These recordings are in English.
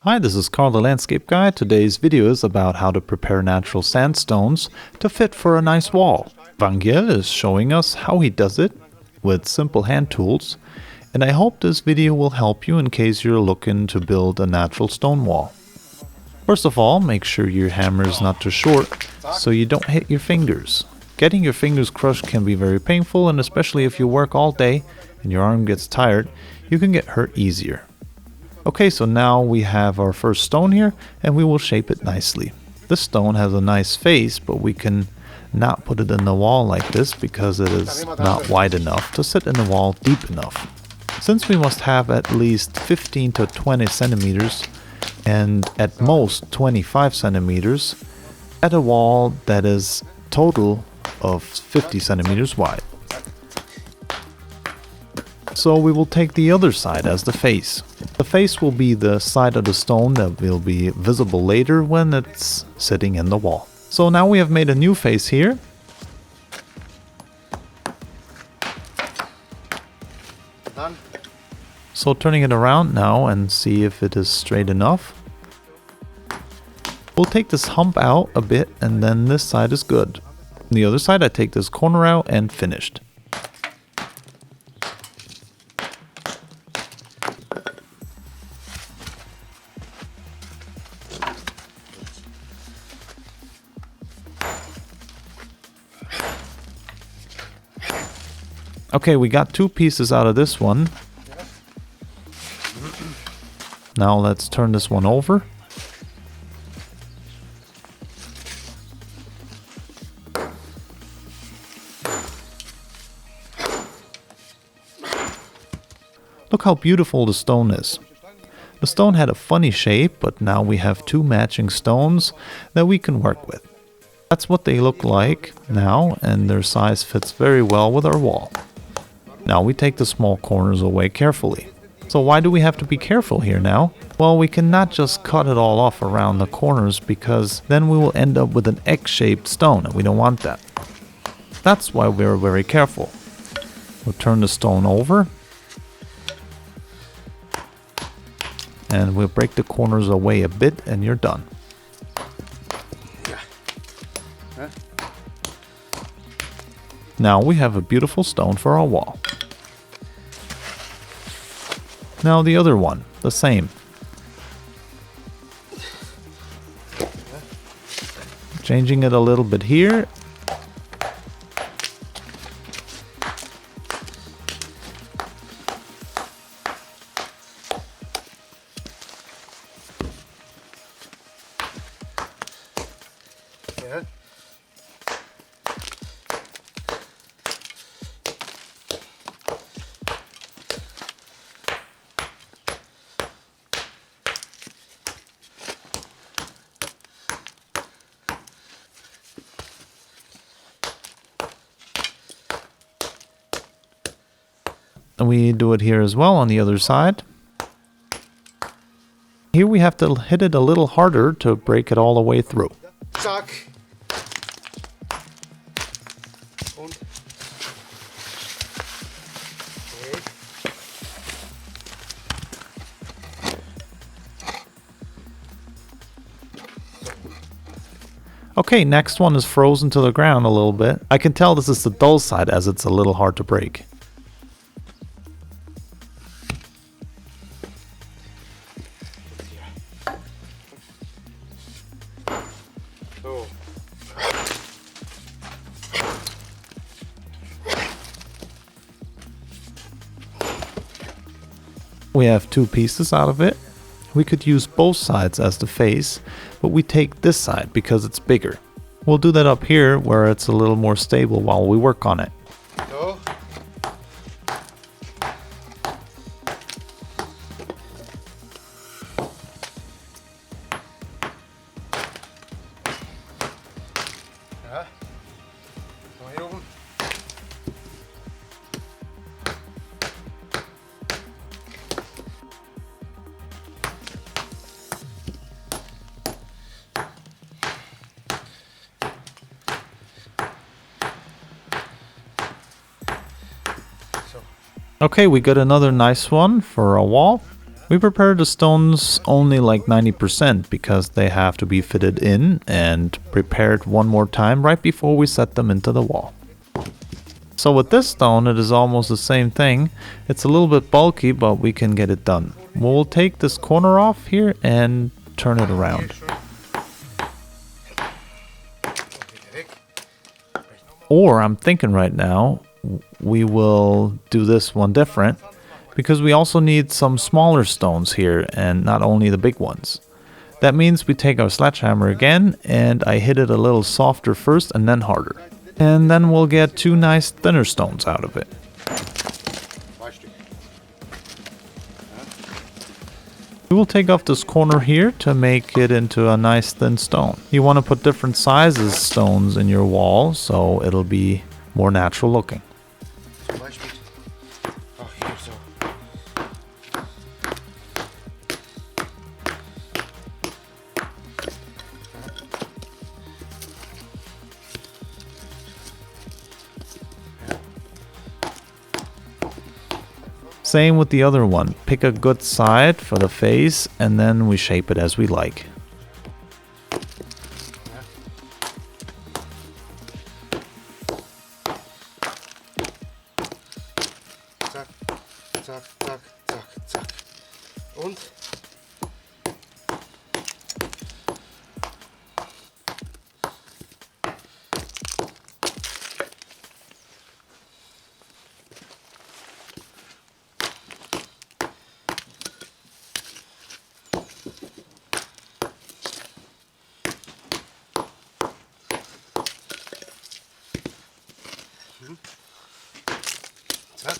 Hi, this is Carl the Landscape Guy. Today's video is about how to prepare natural sandstones to fit for a nice wall. Vangjel is showing us how he does it with simple hand tools, and I hope this video will help you in case you're looking to build a natural stone wall. First of all, make sure your hammer is not too short so you don't hit your fingers. Getting your fingers crushed can be very painful, and especially if you work all day and your arm gets tired, you can get hurt easier. Okay, so now we have our first stone here, and we will shape it nicely. This stone has a nice face, but we can not put it in the wall like this because it is not wide enough to sit in the wall deep enough. Since we must have at least 15 to 20 centimeters and at most 25 centimeters at a wall that is total of 50 centimeters wide. So we will take the other side as the face. The face will be the side of the stone that will be visible later when it's sitting in the wall. So now we have made a new face here. So turning it around now and see if it is straight enough. We'll take this hump out a bit, and then this side is good. On the other side I take this corner out and finished. Okay, we got two pieces out of this one. Now let's turn this one over. Look how beautiful the stone is. The stone had a funny shape, but now we have two matching stones that we can work with. That's what they look like now, and their size fits very well with our wall. Now we take the small corners away carefully. So why do we have to be careful here now? Well, we cannot just cut it all off around the corners because then we will end up with an egg-shaped stone, and we don't want that. That's why we're very careful. We'll turn the stone over. And we'll break the corners away a bit, and you're done. Now we have a beautiful stone for our wall. Now the other one, the same. Changing it a little bit here. And we do it here as well on the other side. Here we have to hit it a little harder to break it all the way through. Okay, next one is frozen to the ground a little bit. I can tell this is the dull side as it's a little hard to break. We have two pieces out of it. We could use both sides as the face, but we take this side because it's bigger. We'll do that up here where it's a little more stable while we work on it. Okay, we got another nice one for a wall. We prepare the stones only like 90% because they have to be fitted in and prepared one more time right before we set them into the wall. So with this stone, it is almost the same thing. It's a little bit bulky, but we can get it done. We'll take this corner off here and turn it around. Or I'm thinking right now, we will do this one different, because we also need some smaller stones here and not only the big ones. That means we take our sledgehammer again and I hit it a little softer first and then harder. And then we'll get two nice thinner stones out of it. We will take off this corner here to make it into a nice thin stone. You want to put different sizes stones in your wall so it'll be more natural looking. Same with the other one. Pick a good side for the face and then we shape it as we like. Zack, zack, zack, zack, zack. Und? Zack.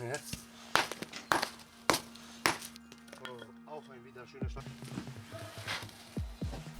Jetzt. Auch ein wieder schöner Schlag.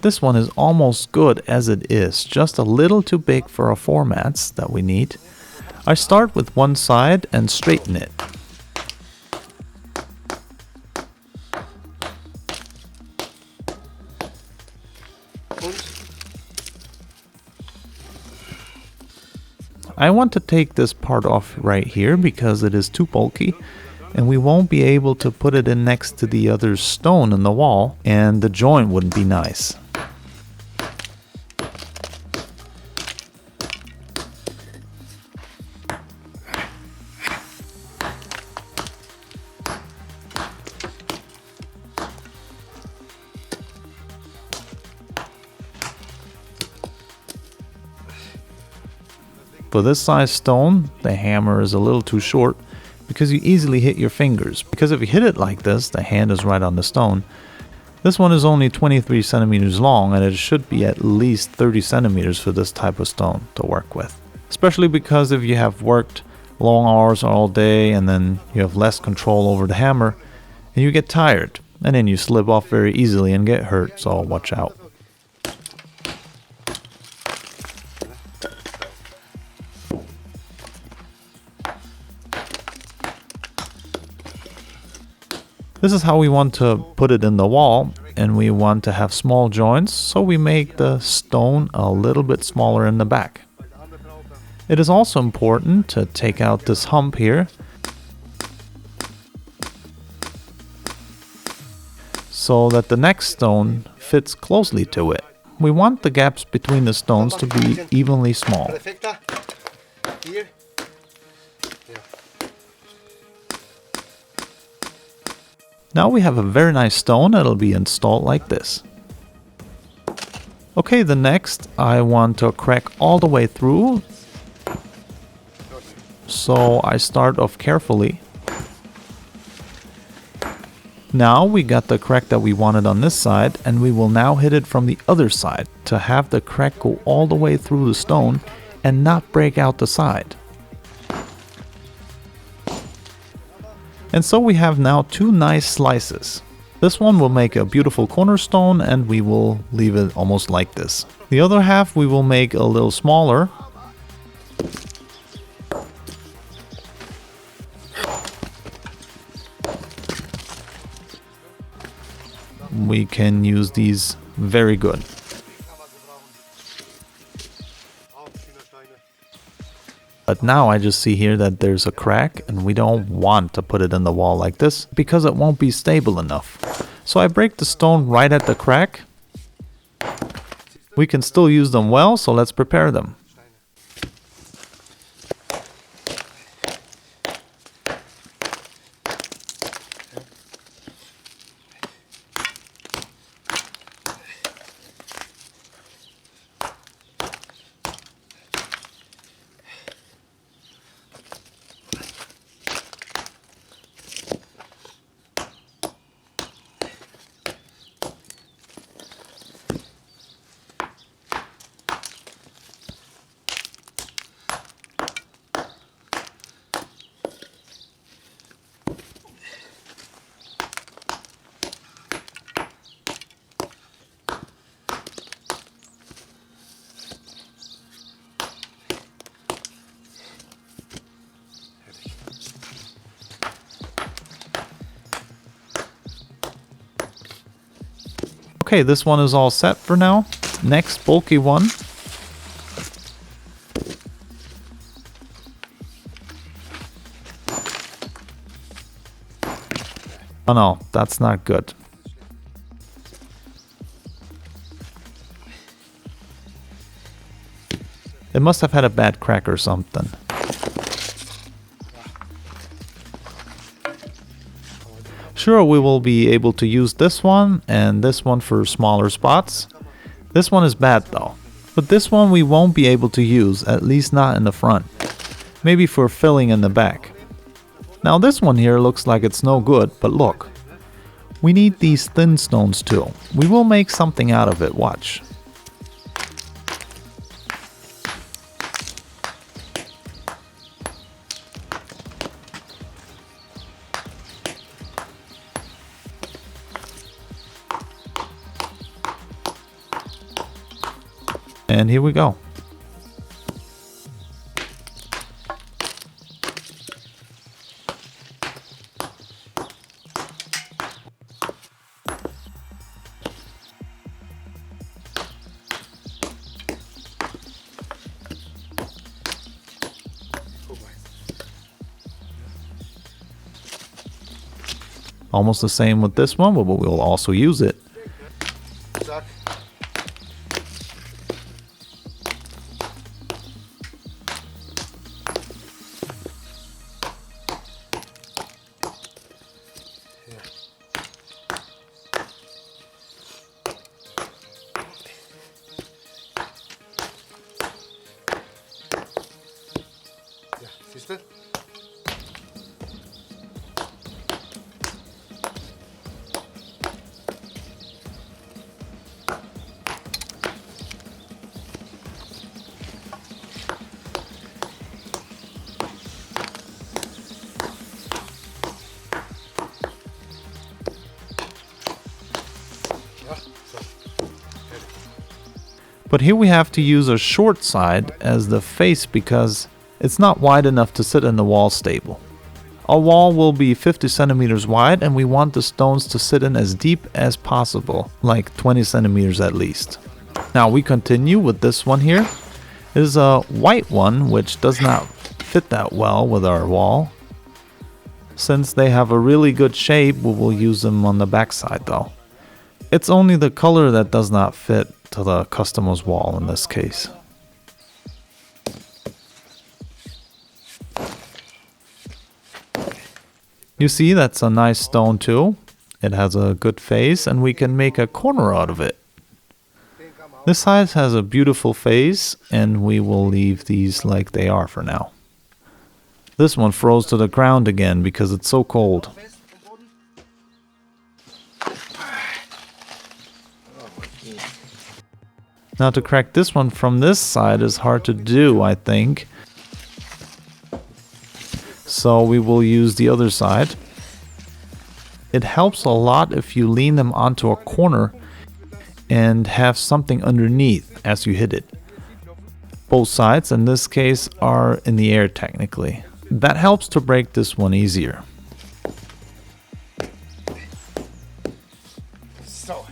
This one is almost good as it is, just a little too big for our formats that we need. I start with one side and straighten it. I want to take this part off right here because it is too bulky and we won't be able to put it in next to the other stone in the wall and the joint wouldn't be nice. For this size stone, the hammer is a little too short because you easily hit your fingers. Because if you hit it like this, the hand is right on the stone. This one is only 23 centimeters long and it should be at least 30 centimeters for this type of stone to work with. Especially because if you have worked long hours all day and then you have less control over the hammer and you get tired and then you slip off very easily and get hurt, so watch out. This is how we want to put it in the wall, and we want to have small joints, so we make the stone a little bit smaller in the back. It is also important to take out this hump here, so that the next stone fits closely to it. We want the gaps between the stones to be evenly small. Now we have a very nice stone that'll be installed like this. Okay, the next I want to crack all the way through. So I start off carefully. Now we got the crack that we wanted on this side and we will now hit it from the other side to have the crack go all the way through the stone and not break out the side. And so we have now two nice slices. This one will make a beautiful cornerstone and we will leave it almost like this. The other half we will make a little smaller. We can use these very good. But now I just see here that there's a crack and we don't want to put it in the wall like this because it won't be stable enough. So I break the stone right at the crack. We can still use them well, so let's prepare them. Okay, this one is all set for now. Next bulky one. Oh no, that's not good. It must have had a bad crack or something. Sure, we will be able to use this one and this one for smaller spots. This one is bad though. But this one we won't be able to use, at least not in the front. Maybe for filling in the back. Now this one here looks like it's no good, but look. We need these thin stones too. We will make something out of it, watch. And here we go. Almost the same with this one, but we'll also use it. Zack. Ja, siehst du? Ja, so. Fertig. But here we have to use a short side as the face because it's not wide enough to sit in the wall stable. Our wall will be 50 centimeters wide and we want the stones to sit in as deep as possible, like 20 centimeters at least. Now we continue with this one here. It is a white one which does not fit that well with our wall. Since they have a really good shape, we will use them on the back side though. It's only the color that does not fit to the customer's wall in this case. You see, that's a nice stone too. It has a good face and we can make a corner out of it. This side has a beautiful face and we will leave these like they are for now. This one froze to the ground again because it's so cold. Now to crack this one from this side is hard to do, I think. So we will use the other side. It helps a lot if you lean them onto a corner and have something underneath as you hit it. Both sides in this case are in the air technically. That helps to break this one easier. So.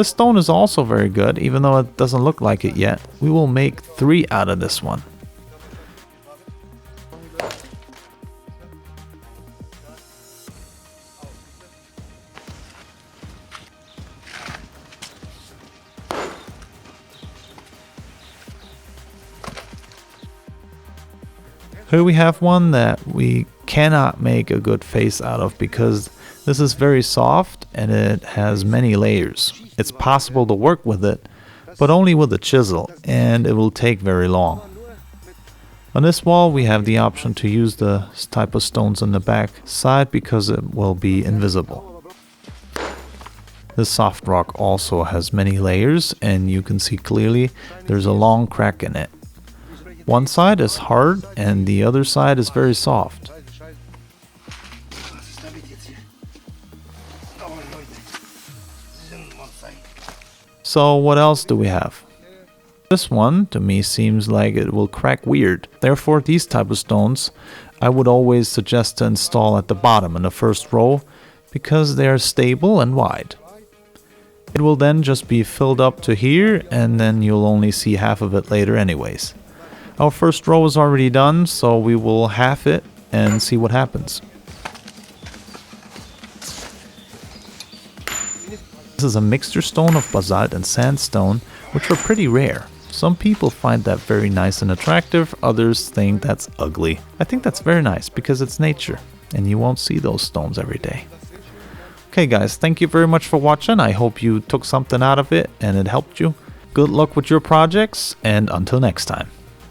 The stone is also very good, even though it doesn't look like it yet. We will make 3 out of this one. Here we have one that we cannot make a good face out of because this is very soft and it has many layers. It's possible to work with it, but only with a chisel, and it will take very long. On this wall we have the option to use the type of stones on the back side because it will be invisible. This soft rock also has many layers, and you can see clearly there's a long crack in it. One side is hard and the other side is very soft. So what else do we have? This one to me seems like it will crack weird. Therefore these type of stones I would always suggest to install at the bottom in the first row because they are stable and wide. It will then just be filled up to here, and then you'll only see half of it later anyways. Our first row is already done, so we will half it and see what happens. This is a mixture stone of basalt and sandstone, which are pretty rare. Some people find that very nice and attractive, others think that's ugly. I think that's very nice because it's nature and you won't see those stones every day. Okay guys, thank you very much for watching. I hope you took something out of it and it helped you. Good luck with your projects, and until next time.